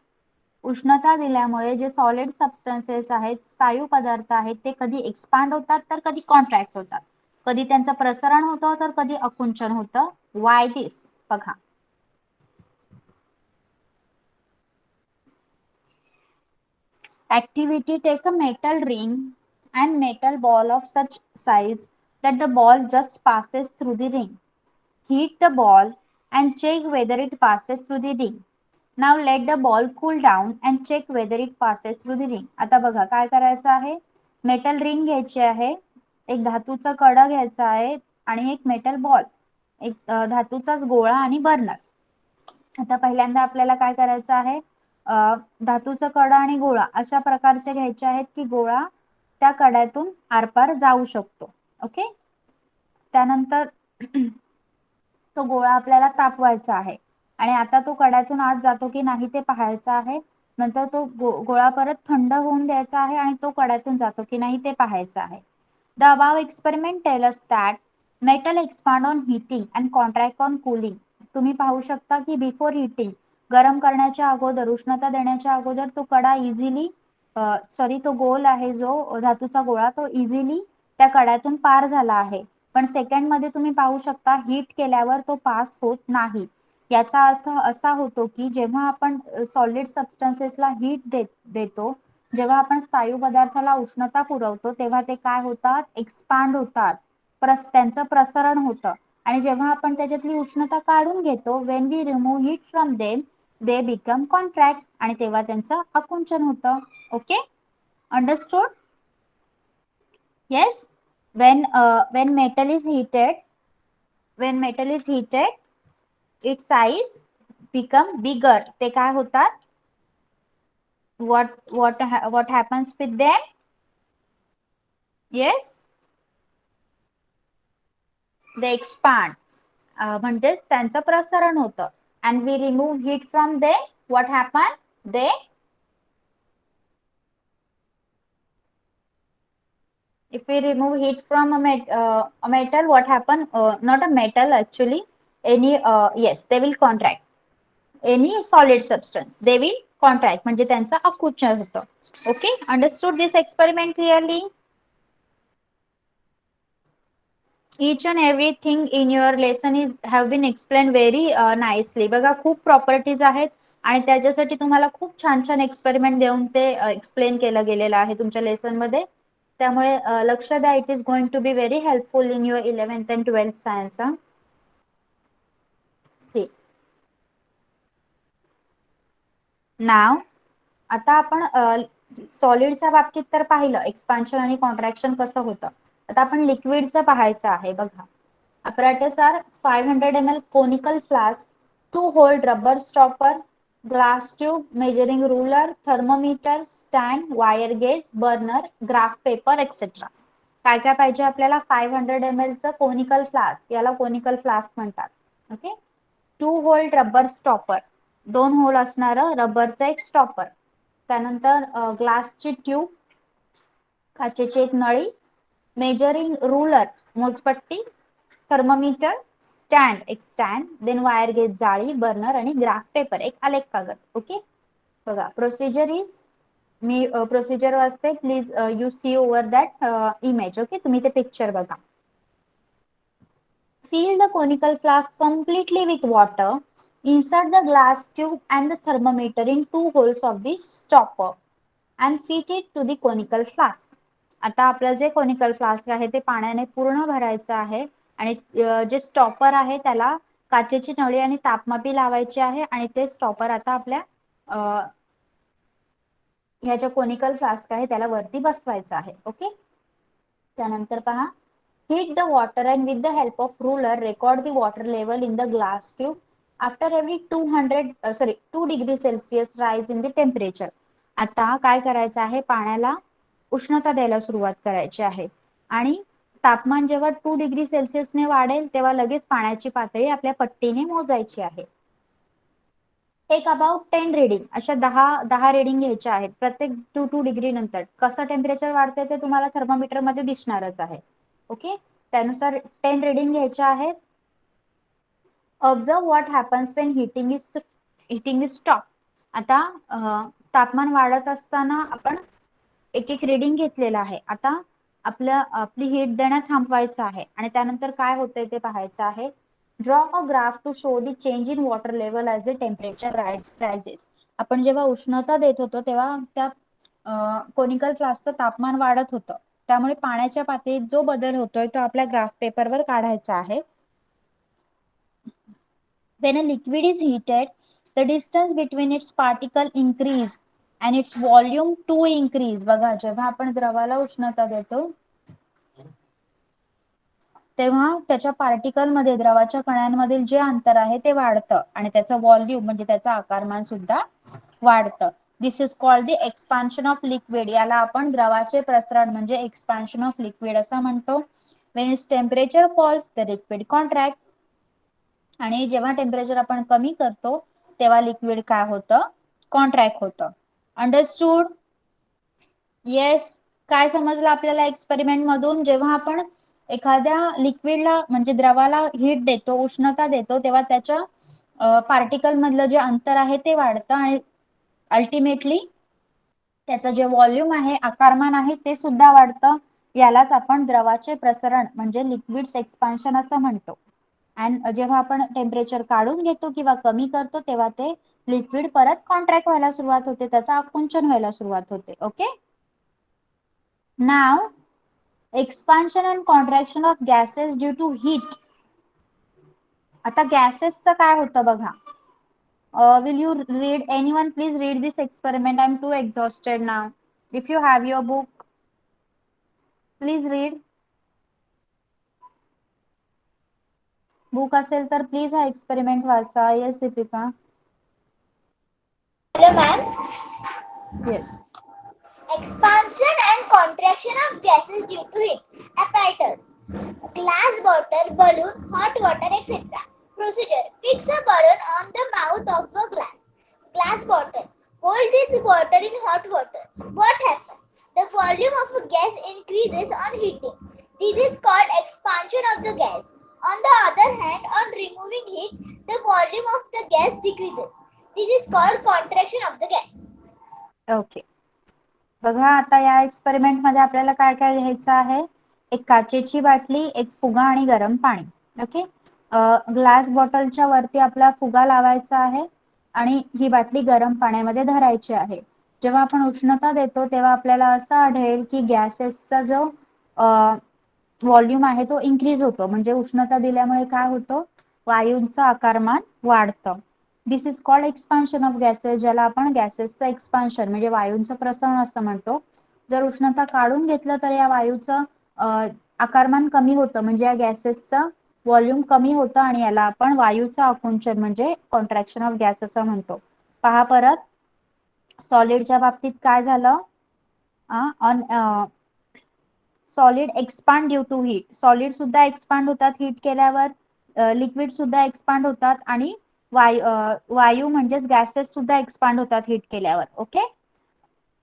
उष्णता दिल्यामुळे जे सॉलिड सबस्टन्सेस आहेत, स्थायू पदार्थ आहेत, ते कधी एक्सपांड होतात तर कधी कॉन्ट्रॅक्ट होतात. कधी त्यांचं प्रसरण होतं तर कधी आकुंचन होतं. Why this? बघा activity, take a metal ring and metal ball of such size that the ball just passes through the ring. Heat the ball and check whether it passes through the ring. Now let the ball cool down and check whether it passes through the ring. आता बघा काय करायचं आहे, metal ring घ्यायची आहे, एक धातूचा कडा घ्यायचा आहे आणि एक मेटल बॉल, एक धातूचाच गोळा आणि बर्नर. आता पहिल्यांदा आपल्याला काय करायचं आहे, धातूचा कडा आणि गोळा अशा प्रकारचे घ्यायचे आहेत की गोळा त्या कड्यातून आरपार जाऊ शकतो. ओके, त्यानंतर तो गोळा आपल्याला तापवायचा आहे आणि आता तो कड्यातून आत जातो की नाही ते पाहायचं आहे. नंतर तो गोळा परत थंड होऊन द्यायचा आहे आणि तो कड्यातून जातो की नाही ते पाहायचं आहे. The above experiment tell us that metal expand on heating and contract on cooling. तुम्ही पाहू शकता की बिफोर हिटिंग, गरम करण्याच्या अगोदर, उष्णता देण्याच्या अगोदर तो कडा इझिली तो गोल आहे जो धातूचा गोळा तो इझिली त्या कड्यातून पार झाला आहे, पण सेकंड मध्ये तुम्ही पाहू शकता हीट केल्यावर तो पास होत नाही. याचा अर्थ असा होतो की जेव्हा आपण सॉलिड सबस्टन्सेसला हीट देतो, जेव्हा आपण स्थायू पदार्थाला उष्णता पुरवतो तेव्हा ते काय होतात, एक्सपांड होतात, त्यांचं प्रसरण होतं. आणि जेव्हा आपण त्याच्यातली उष्णता काढून घेतो, when we remove heat from them they become contract, आणि तेव्हा त्यांचं आकुंचन होतं. Okay, understood? Yes, when metal is heated, its size become bigger. ते काय होतात? What happens with them? Yes, they expand. म्हणजेच त्यांचं प्रसरण होतं. And we remove heat from them. What happen? They If we remove heat from a metal, what happen? Not a metal actually. Yes, they will contract. Any solid substance, they will contract. म्हणजे त्यांचा आकुंचन होतं. Okay, understood this experiment clearly? each and everything in your lesson is have been explained very nicely. बघा खूप properties आहेत आणि त्याच्यासाठी तुम्हाला खूप छान छान एक्सपेरिमेंट देऊन ते एक्सप्लेन केलं गेलेलं आहे तुमच्या लेसन मध्ये. त्यामुळे लक्ष द्या, it is going to be very helpful in your 11th and 12th science. See now आता आपण सॉलिडच्या बाबतीत तर पाहिलं एक्सपान्शन आणि कॉन्ट्रॅक्शन कसं होतं. आता आपण लिक्विडचं पाहायचं आहे. बघा apparatus are 500 ml conical flask, 2 hold rubber stopper, glass tube, measuring ruler, thermometer, stand, wire gauge, burner, graph paper, etc. काय काय पाहिजे आपल्याला? 500 ml चं कोनिकल फ्लास्क, याला कोनिकल फ्लास्क म्हणतात. Okay. 2 hold rubber stopper, 2 hole असणारं रबरचं एक स्टॉपर. त्यानंतर ग्लासची ट्यूब, काचेची एक नळी, मेजरिंग रुलर मोजपट्टी, थर्मोमीटर, स्टँड एक स्टँड, देन वायर गेज जाळी, बर्नर आणि ग्राफ पेपर एक आलेख कागद. ओके. बघा प्रोसिजर इज, मी प्रोसिजर वाचते, please you see over that image. Okay, तुम्ही ते पिक्चर बघा. Fill the conical flask completely with water. Insert the glass tube and the thermometer in 2 holes of the stopper and fit it to the conical flask. आता आपलं जे conical flask आहे ते पाण्याने पूर्ण भरायचं आहे आणि जे स्टॉपर आहे त्याला काचेची नळी आणि तापमापी लावायची आहे आणि ते स्टॉपर आता आपल्या ह्या ज्या कोनिकल फ्लास्क आहे त्याला वरती बसवायचं आहे. ओके. त्यानंतर पहा, heat the water and with the help of ruler record the water level in the glass tube. After every 2 degree Celsius rise in the temperature. आता काय करायचं आहे, पाण्याला उष्णता द्यायला सुरुवात करायची आहे आणि तापमान जेव्हा 2 डिग्री सेल्सिअसने वाढेल तेव्हा लगेच पाण्याची पातळी आपल्या पट्टीने मोजायची आहे. टेक अबाउट 10 रिडिंग, अशा 10 रिडिंग घ्यायच्या आहेत प्रत्येक 2 डिग्री नंतर. कसं टेम्परेचर वाढते ते तुम्हाला थर्मोमीटर मध्ये दिसणारच आहे. ओके. त्यानुसार 10 रिडिंग घ्यायच्या आहेत. Observe what happens when heating is stop. आता तापमान वाढत असताना आपण एक एक रिडिंग घेतलेलं आहे. आता आपली हीट देणं थांबवायचं आहे आणि त्यानंतर काय होतंय ते पाहायचं आहे. Draw a graph to show the change in water level as the temperature rises. आपण जेव्हा उष्णता देत होतो तेव्हा त्या कोनिकल फ्लास्कचं तापमान वाढत होतं, त्यामुळे पाण्याच्या पातळीत जो बदल होतोय तो आपल्या ग्राफ पेपरवर काढायचा आहे. When a liquid is heated, the distance between its particle increase and its volume to increase. बघा जेव्हा आपण द्रवाला उष्णता देतो तेव्हा त्याच्या पार्टिकल मध्ये, द्रवाच्या कणांमधील जे अंतर आहे ते वाढतं आणि त्याचं व्हॉल्यूम म्हणजे त्याचं आकारमान सुद्धा वाढतं. This is called the expansion of liquid. याला आपण द्रवाचे प्रसरण म्हणजे एक्सपान्शन ऑफ लिक्विड असं म्हणतो. When its temperature falls, the liquid contract. आणि जेव्हा टेम्परेचर आपण कमी करतो तेव्हा लिक्विड काय होतं? कॉन्ट्रॅक्ट होतं. अंडरस्टूड? येस. काय समजलं आपल्याला एक्सपेरिमेंट मधून? जेव्हा आपण एखाद्या लिक्विडला म्हणजे द्रवाला हीट देतो, उष्णता देतो, तेव्हा त्याच्या पार्टिकल मधलं जे अंतर आहे ते वाढतं आणि अल्टिमेटली त्याचं जे व्हॉल्यूम आहे, आकारमान आहे ते सुद्धा वाढतं. यालाच आपण द्रवाचे प्रसरण म्हणजे लिक्विड्स एक्सपान्शन असं म्हणतो. आणि जेव्हा आपण टेम्परेचर काढून घेतो किंवा कमी करतो तेव्हा ते लिक्विड परत कॉन्ट्रॅक्ट व्हायला सुरुवात होते, त्याचं आकुंचन व्हायला सुरुवात होते. ओके. नाव expansion and contraction of gases due to heat. आता गॅसेसचं काय होतं बघा. Will you read? Anyone please read this experiment. I'm too exhausted now. If you have your book, please read. Book असेल तर प्लीज हा एक्सपेरिमेंट वाचा. Yes Deepika. Hello ma'am. Yes. Expansion and contraction of gases due to heat. Apparatus: glass bottle, balloon, hot water, etc. Procedure: fix a balloon on the mouth of a glass bottle. Hold this water in hot water. What happens? The volume of a gas increases on heating. This is called expansion of the gas. On the other hand, on removing heat, the volume of the gas decreases. This is called contraction of the gas. Okay. बघा आता या experiment मध्ये आपल्याला काय काय घ्यायचं आहे. एक काचेची बाटली, एक फुगा आणि गरम पाणी. ओके, ग्लास बॉटलच्या वरती आपला फुगा लावायचा आहे आणि ही बाटली गरम पाण्यामध्ये धरायची आहे. जेव्हा आपण उष्णता देतो तेव्हा आपल्याला असं आढळेल की गॅसेसचा जो व्हॉल्यूम आहे तो इन्क्रीज होतो. म्हणजे उष्णता दिल्यामुळे काय होतं, वायूंचं आकारमान वाढतं. This is called expansion of gases, ज्याला आपण गॅसेसचं एक्सपान्शन म्हणजे वायूंचं प्रसरण असं म्हणतो. जर उष्णता काढून घेतलं तर या वायूचं आकारमान कमी होतं, म्हणजे या गॅसेसचं व्हॉल्यूम कमी होतं आणि याला आपण वायूचं आकुंचन म्हणजे कॉन्ट्रॅक्शन ऑफ गॅस असं म्हणतो. पहा परत, सॉलिडच्या बाबतीत काय झालं, solid expand due to heat. Solid सुद्धा एक्सपांड होतात हीट केल्यावर, लिक्विड सुद्धा एक्सपांड होतात आणि वायू म्हणजेच गॅसेस सुद्धा एक्सपांड होतात हीट केल्यावर. ओके,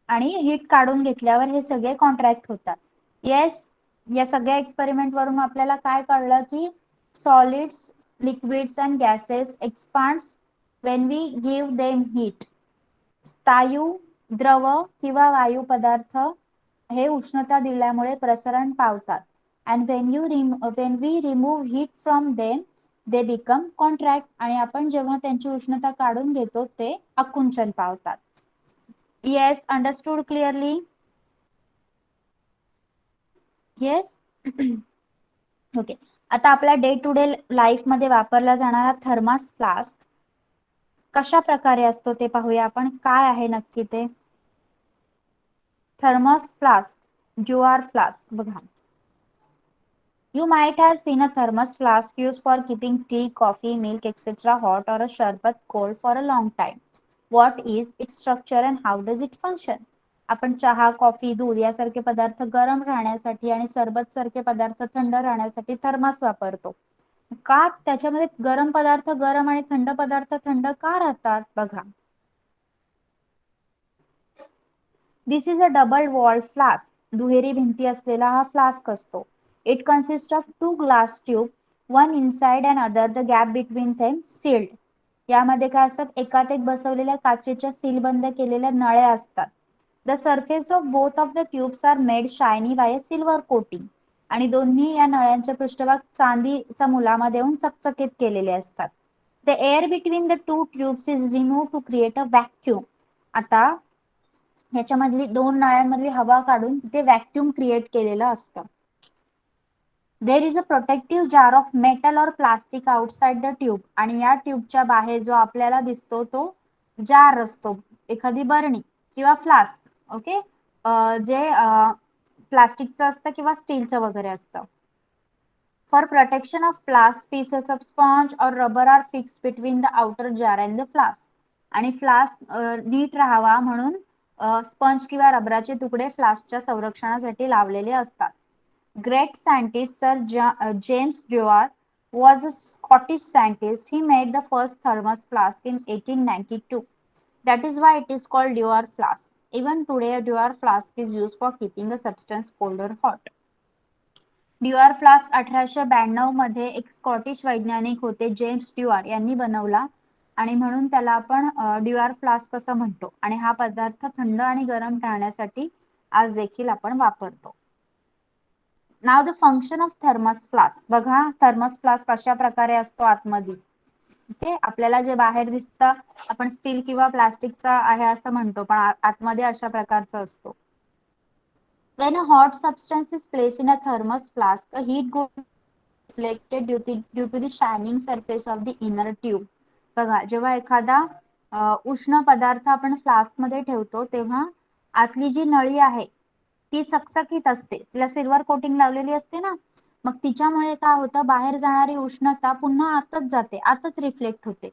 आणि हीट काढून घेतल्यावर हे सगळे कॉन्ट्रॅक्ट होतात. येस, या सगळ्या एक्सपेरिमेंट वरून आपल्याला काय कळलं की solids, liquids and gases expands when we give them heat. स्थायू, द्रव किंवा वायू पदार्थ हे उष्णता दिल्यामुळे प्रसरण पावतात. and when we remove heat from them they become contract. आणि आपण जेव्हा त्यांची उष्णता काढून घेतो ते आकुंचन पावतात. yes, understood clearly? yes. Okay, आता आपल्या डे टू डे लाईफ मध्ये वापरला जाणारा थर्मास फ्लास्क कशा प्रकारे असतो ते पाहूया आपण. काय आहे नक्की ते थर्मस फ्लास्क, ज्युआर फ्लास्क. बघा, you might have seen a thermos flask used for keeping tea, coffee, milk, etc. hot or a sharbat cold for a long time. What is its structure and how does it function? आपण चहा, coffee, दूध यासारखे पदार्थ गरम राहण्यासाठी आणि सरबत सारखे पदार्थ थंड राहण्यासाठी थर्मास वापरतो. का त्याच्यामध्ये गरम पदार्थ गरम आणि थंड पदार्थ थंड का राहतात? बघा, this is a double walled flask. दुहेरी भिंती असलेला हा फ्लास्क असतो. It consist of two glass tube, one inside and other the gap between them sealed. यामध्ये काय असतात, एकात एक बसवलेल्या काचेच्या सीलबंद केलेल्या नळ्या असतात. The surface of both of the tubes are made shiny by a silver coating. आणि दोन्ही या नळ्यांचे पृष्ठभाग चांदीच्या मुलामा देऊन चकचकीत केलेले असतात. The air between the two tubes is remove to create a vacuum. आता ह्याच्यामधली दोन नळ्यांमधली हवा काढून तिथे व्हॅक्यूम क्रिएट केलेलं असतं. There is a protective jar of metal और प्लास्टिक आउटसाइड द ट्यूब. आणि या ट्यूबच्या बाहेर जो आपल्याला दिसतो तो जार असतो, एखादी बरणी किंवा फ्लास्क. ओके, जे प्लास्टिकचं असतं किंवा स्टीलचं वगैरे असतं. For protection of flask, pieces of sponge और rubber are fix between the outer jar and the flask. आणि फ्लास्क नीट राहावा म्हणून स्पंज किंवा रबराचे तुकडे फ्लास्कच्या संरक्षणासाठी लावलेले असतात. Great scientist sir James Dewar was a Scottish scientist. He made the first thermos flask in 1892. That is why it is called Dewar flask. Even today, a Dewar flask is used for keeping a substance cold or hot. Dewar flask 1892 मध्ये एक Scottish वैज्ञानिक होते, James ड्युआर यांनी बनवला आणि म्हणून त्याला आपण ड्युआर फ्लास्क असं म्हणतो. आणि हा पदार्थ थंड आणि गरम राहण्यासाठी आज देखील आपण वापरतो. नाव the function of thermos flask. बघा, थर्मस फ्लास्क अशा प्रकारे असतो आतमध्ये. ओके, आपल्याला जे बाहेर दिसतं आपण स्टील किंवा प्लास्टिकचा आहे असं म्हणतो, पण आतमध्ये अशा प्रकारचा असतो. When a hot substance is placed in a thermos flask, a heat goes reflected due to the shining surface of the inner tube. बघा, जेव्हा एखादा उष्ण पदार्थ आपण फ्लास्क मध्ये ठेवतो तेव्हा आतली जी नळी आहे ती चकचकीत असते, तिला सिल्वर कोटिंग लावलेली असते ना, मग तिच्यामुळे काय होतं, बाहेर जाणारी उष्णता पुन्हा आतच जाते, आतच रिफ्लेक्ट होते.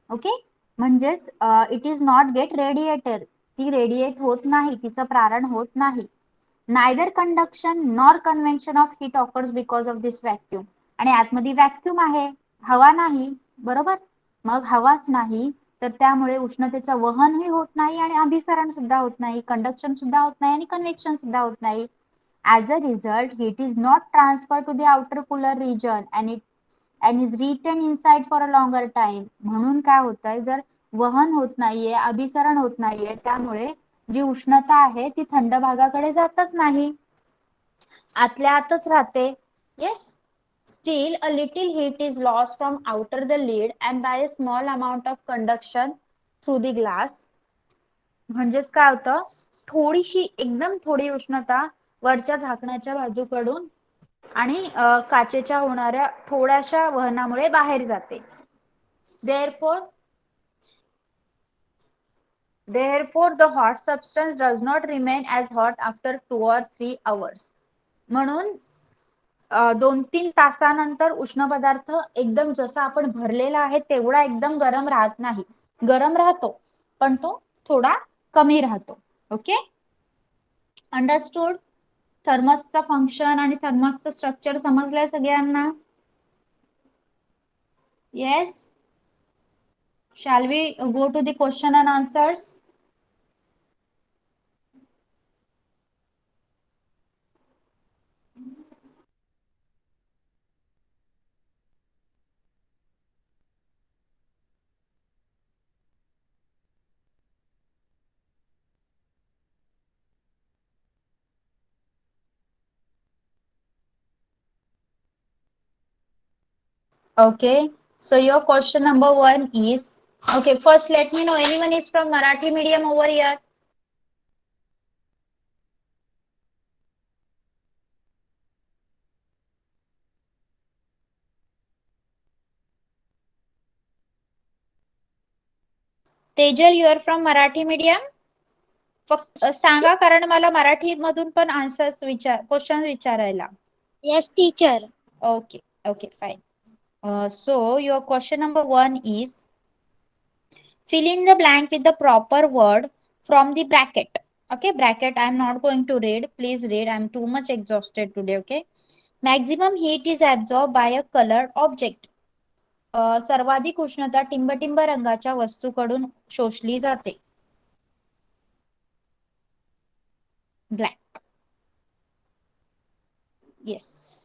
ओके, म्हणजेच it is not gate radiated, ती रेडिएट होत नाही, तिचं प्रारण होत नाही. Neither conduction nor convection of heat occurs because of this vacuum. आणि आतमध्ये व्हॅक्यूम आहे, हवा नाही, बरोबर, मग हवाच नाही तर त्यामुळे उष्णतेचं वहनही होत नाही आणि अभिसरण सुद्धा होत नाही, कंडक्शन सुद्धा होत नाही आणि कन्व्हेक्शन सुद्धा होत नाही. As a result heat is not transfer to the outer cooler region and is retained inside for a longer time. म्हणून काय होतंय, जर वहन होत नाहीये, अभिसरण होत नाहीये, त्यामुळे जी उष्णता आहे ती थंड भागाकडे जातच नाही. आतल्या आतच राहते. Yes. Still, a little heat is lost from outer the lid and by a small amount of conduction through the glass. म्हणजेच काय होतं, थोडीशी एकदम थोडी उष्णता वरच्या झाकणाच्या बाजूकडून आणि काचेच्या होणाऱ्या थोड्याशा वहनामुळे बाहेर जाते. Therefore, the hot substance does not remain as hot after 2 or 3 hours. म्हणून 2-3 तासानंतर उष्ण पदार्थ एकदम जसा आपण भरलेला आहे तेवढा एकदम गरम राहत नाही. गरम राहतो पण तो थोडा कमी राहतो. Okay, understood. थर्मसचा फंक्शन आणि थर्मसचं स्ट्रक्चर समजलंय सगळ्यांना? Yes. Shall we go to the question and answers? Okay, so your question number 1 is, okay, first let me know, anyone is from Marathi medium over here? Tejal, you are from Marathi medium? फक्त सांगा, कारण मला मराठी मधून पण answers question विचारायला. Yes, teacher. Okay, okay, fine. So your question number 1 is, fill in the blank with the proper word from the bracket. Okay, bracket I am not going to read. Please read. I am too much exhausted today. Okay. Maximum heat is absorbed by a colored object. सर्वाधिक उष्णता टिंबटिंब रंगाच्या वस्तूकडून शोषली जाते. Black. Yes.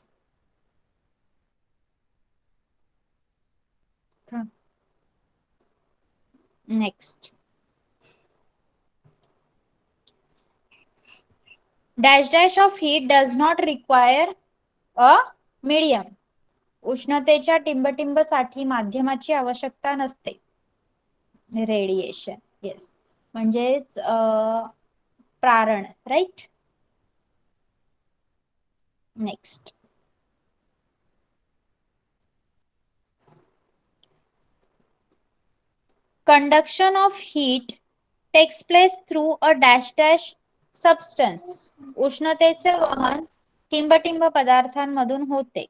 Next. Dash dash of heat does not require a medium. उष्णतेच्या टिंबटिंब साठी माध्यमाची आवश्यकता नसते. रेडिएशन. येस, म्हणजेच प्रारण. Right. Next. Conduction of heat takes place through a dash dash substance. उष्णतेचे वहन टिंबटिंब पदार्थांमधून होते.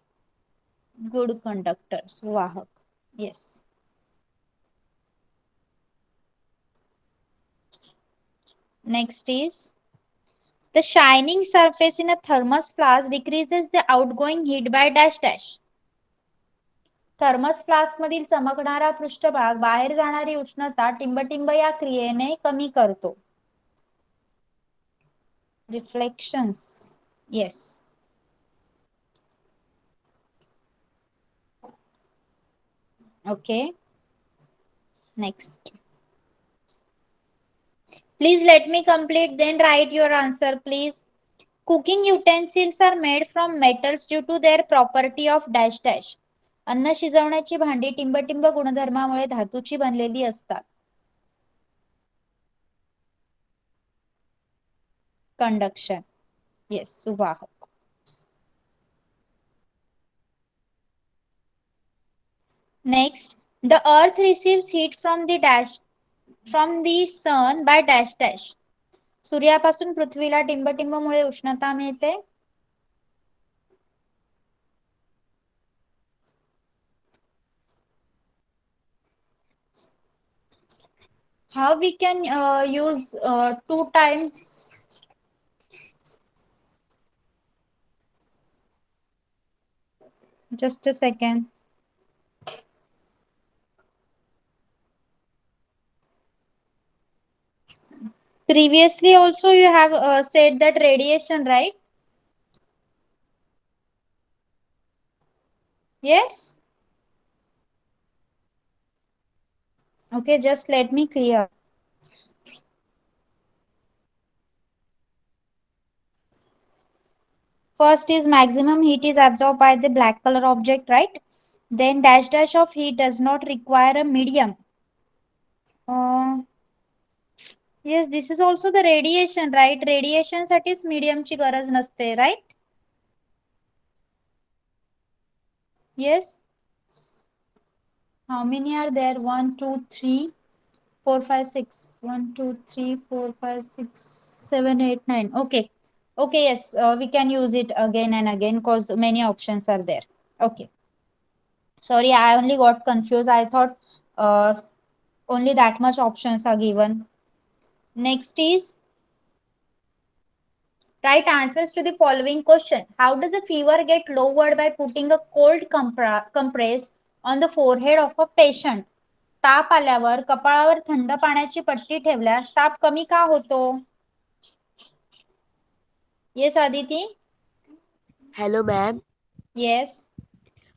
गुड कंडक्टर्स, वाहक. Yes. Next is, the shining surface in a thermos flask decreases the outgoing heat by dash dash. Thermos flask मधील चमकणारा पृष्ठभाग बाहेर जाणारी उष्णता टिंबटिंब या क्रियेने कमी करतो. Reflections. Yes. Okay, next. Please let me complete, then write your answer, please. Cooking utensils are made from metals due to their property of dash dash. अन्न शिजवण्याची भांडी टिंबटिंब गुणधर्मामुळे धातूची बनलेली असतात. कंडक्शन. येस, सुवाहक. Next, the earth receives heat from the sun by dash dash. सूर्यापासून पृथ्वीला टिंबटिंबमुळे उष्णता मिळते. How we can use 2 times? Just a second. Previously also you have said that radiation, right? Yes. Okay, just let me clear. First is maximum heat is absorbed by the black color object, right? Then dash dash of heat does not require a medium. Uh, yes, this is also the radiation, right? Radiation साठीच medium ची गरज नसते, right? Yes. How many are there? 1, 2, 3, 4, 5, 6. 1, 2, 3, 4, 5, 6, 7, 8, 9. Okay. Okay, yes, we can use it again and again because many options are there. Okay. Sorry, I only got confused. I thought only that much options are given. Next is write answers to the following question. How does a fever get lowered by putting a cold compress on the forehead of a patient? ताप आल्यावर कपाळावर थंड पाण्याची पट्टी ठेवल्यास ताप कमी का होतो? Yes Aditi. Hello, ma'am. Yes.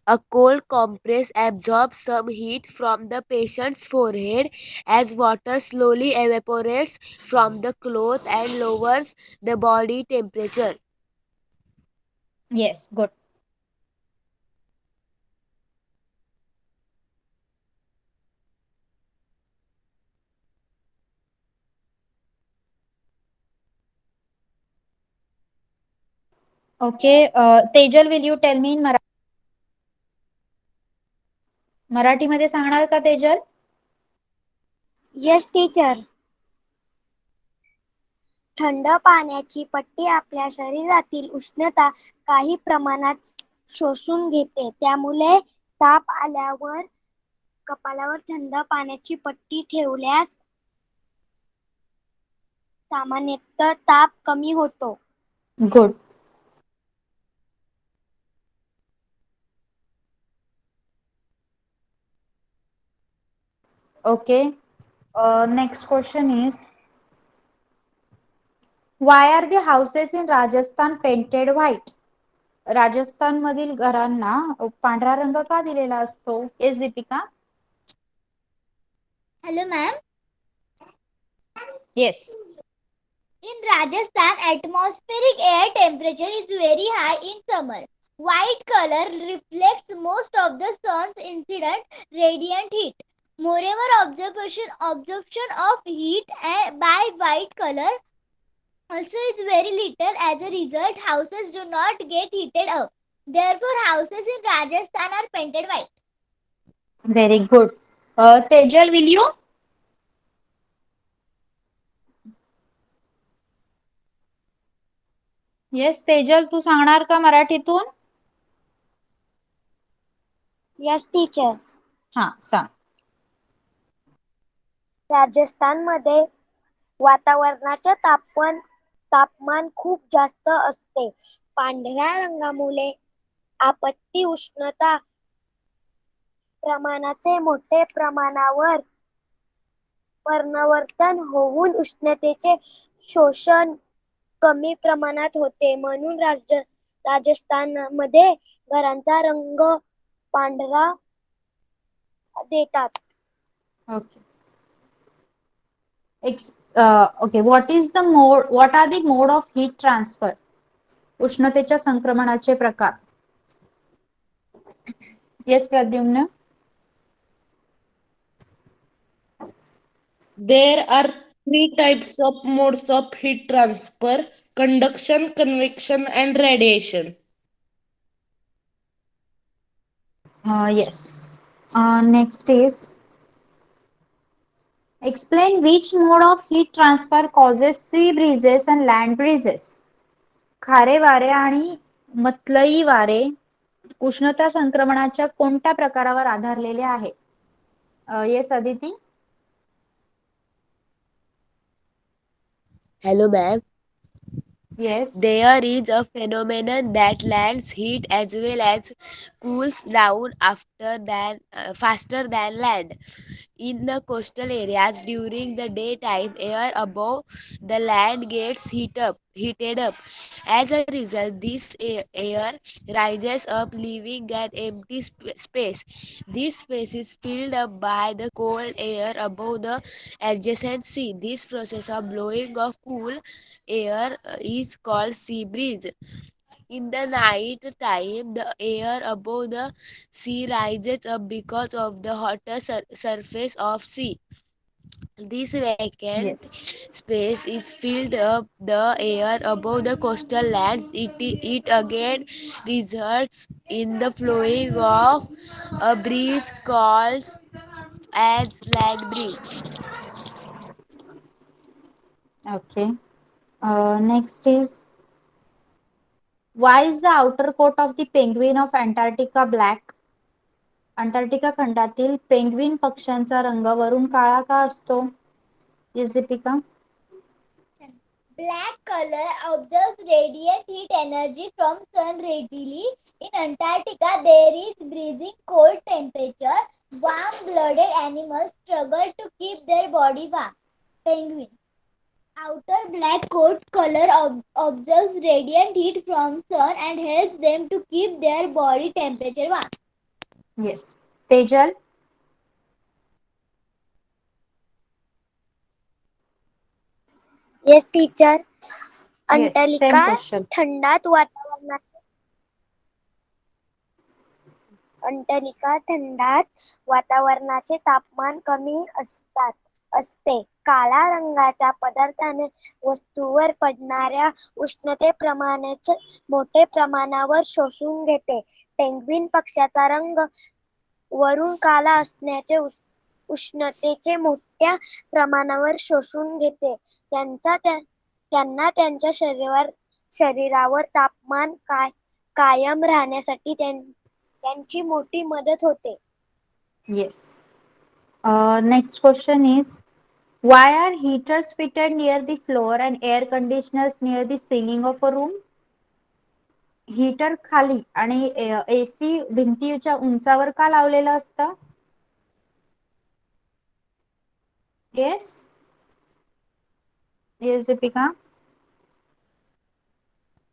A cold compress absorbs some heat from the patient's forehead as water slowly evaporates from the cloth and lowers the body temperature. Yes, good. Okay, Tejal, will you tell me in Marathi? मराठीमध्ये सांगणार का Tejal? Yes teacher. थंड पाण्याची पट्टी आपल्या शरीरातील उष्णता काही प्रमाणात शोषून घेते. त्यामुळे ताप आल्यावर कपाळावर थंड पाण्याची पट्टी ठेवल्यास सामान्यतः ताप कमी होतो. Good. Okay. Next question is, why are the houses in Rajasthan painted white? Rajasthan मधील घरांना पांढरा रंग का दिलेला असतो? Yes Deepika. Hello ma'am. Yes. In Rajasthan, atmospheric air temperature is very high in summer. White color reflects most of the sun's incident radiant heat. Moreover, absorption of heat by white color also is very little. As a result, houses do not get heated up. Therefore, houses in Rajasthan are painted white. Very good. Tejal, will you? Yes Tejal, तू सांगणार का मराठीतून? Yes teacher. हा, सांग. राजस्थानमध्ये वातावरणाचे तापमान खूप जास्त असते. पांढऱ्या रंगामुळे आपत्ती उष्णता प्रमाणाचे मोठे प्रमाणावर परिवर्तन होऊन उष्णतेचे शोषण कमी प्रमाणात होते. म्हणून राजस्थानमध्ये घरांचा रंग पांढरा देतात. Okay. Okay, what are the mode of heat transfer? उष्णतेच्या संक्रमणाचे प्रकार. Yes Pradyumna. There are three types of modes of heat transfer: conduction, convection, and radiation. Yes. Next is, explain which mode of heat transfer causes sea breezes and land breezes. खारे वारे आणि मतलई वारे उष्णता संक्रमणाच्या कोणत्या प्रकारावर आधारलेले आहे? Yes Aditi. Hello, ma'am. Yes. There is a phenomenon that lands heat as well as cools down faster than land. In the coastal areas during the daytime, air above the land gets heated up. As a result, this air rises up, leaving an empty space. This space is filled up by the cold air above the adjacent sea. This process of blowing of cool air is called sea breeze. In the night time, the air above the sea rises up because of the hotter surface of sea. This vacant Yes. space is filled up the air above the coastal lands. It again results in the flowing of a breeze called as land breeze. Okay. Next is, why is the outer coat of the penguin of Antarctica black? Antarctica खंडातील penguin पक्ष्यांचा रंग वरून काळा का असतो? Yes, Deepika. Black color absorbs radiant heat energy from sun readily. In Antarctica, there is freezing cold temperature. Warm-blooded animals struggle to keep their body warm. Penguin. Outer black coat color absorbs radiant heat from sun and helps them to keep their body temperature warm. Yes. Tejal. Yes, teacher. Yes. Same Antarctica question. थंडात वातावरणात Antarctica थंडात वातावरणाचे तापमान कमी असते. काळा रंगाच्या पदार्थाने वस्तूवर पडणाऱ्या उष्णतेप्रमाणेच मोठे प्रमाणावर शोषून घेते. पेंग्विन पक्ष्याचा रंग वरून काळा असण्याचे उष्णतेचे मोठ्या प्रमाणावर शोषून घेते. त्यांना त्यांच्या शरीरावर तापमान कायम राहण्यासाठी त्यांची मोठी मदत होते. Yes. Next question is, why are heaters fitted near the floor and air conditioners near the ceiling of a room? Heater खाली आणि AC भिंतीच्या उंचावर का लावलेलं असतं? Yes. Yes, Deepika.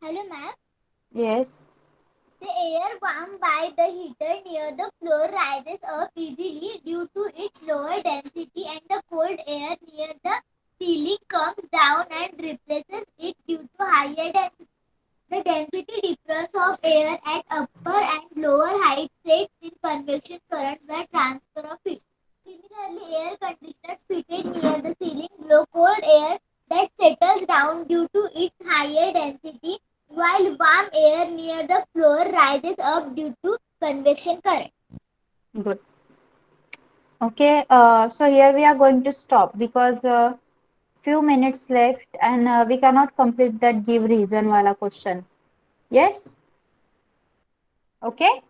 Hello, ma'am. Yes. The air warmed by the heater near the floor rises up easily due to its lower density, and the cold air near the ceiling comes down and replaces it due to higher density. The density difference of air at upper and lower heights sets in convection current by transfer of heat. Similarly, air conditioners fitted near the ceiling blow cold air that settles down due to its higher density, while warm air near the floor rises up due to convection current. Good. Okay. So here we are going to stop because few minutes left and we cannot complete that give reason wala question. Yes. Okay.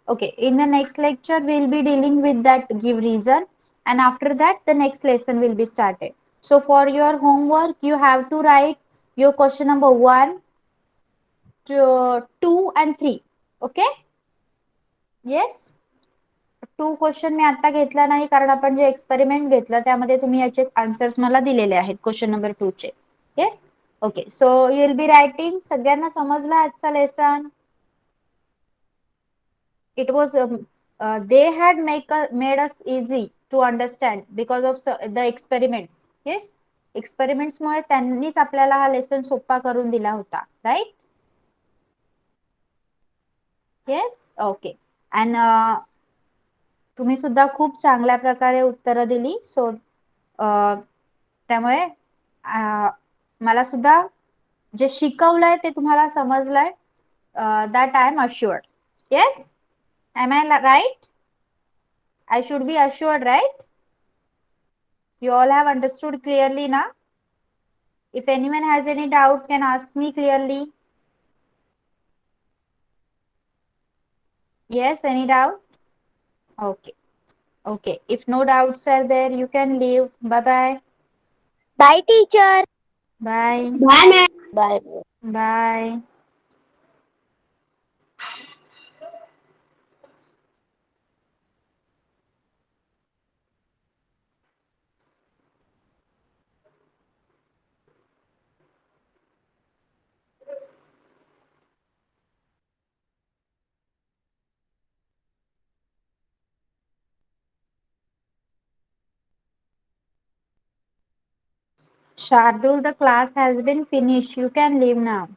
Okay. In the next lecture, we'll be dealing with that give reason, and after that, the next lesson will be started. So for your homework, you have to write your question number 1, 2 and 3. Okay. Yes. 2 question मी आता घेतला नाही कारण आपण जे experiment घेतलं त्यामध्ये तुम्ही याचे आन्सर्स मला दिलेले आहेत क्वेश्चन नंबर 2 चे. Yes. Okay. So you will be writing. सगळ्यांना समजला आजचा lesson? It was they had made us easy to understand because of the experiments. Yes. Experiments मुळे त्यांनीच आपल्याला हा लेसन सोपा करून दिला होता. राईट? येस. ओके. अँड तुम्ही सुद्धा खूप चांगल्या प्रकारे उत्तरं दिली. सो त्यामुळे मला सुद्धा जे शिकवलंय ते तुम्हाला समजलंय. That I am assured. Yes. Am I right? I should be assured, right? You all have understood clearly now? If anyone has any doubt, can ask me clearly. Yes, any doubt? Okay. Okay. If no doubts are there, you can leave. Bye-bye. Bye, teacher. Bye. Bye, ma'am. Bye. Bye. Shardul, the class has been finished. You can leave now.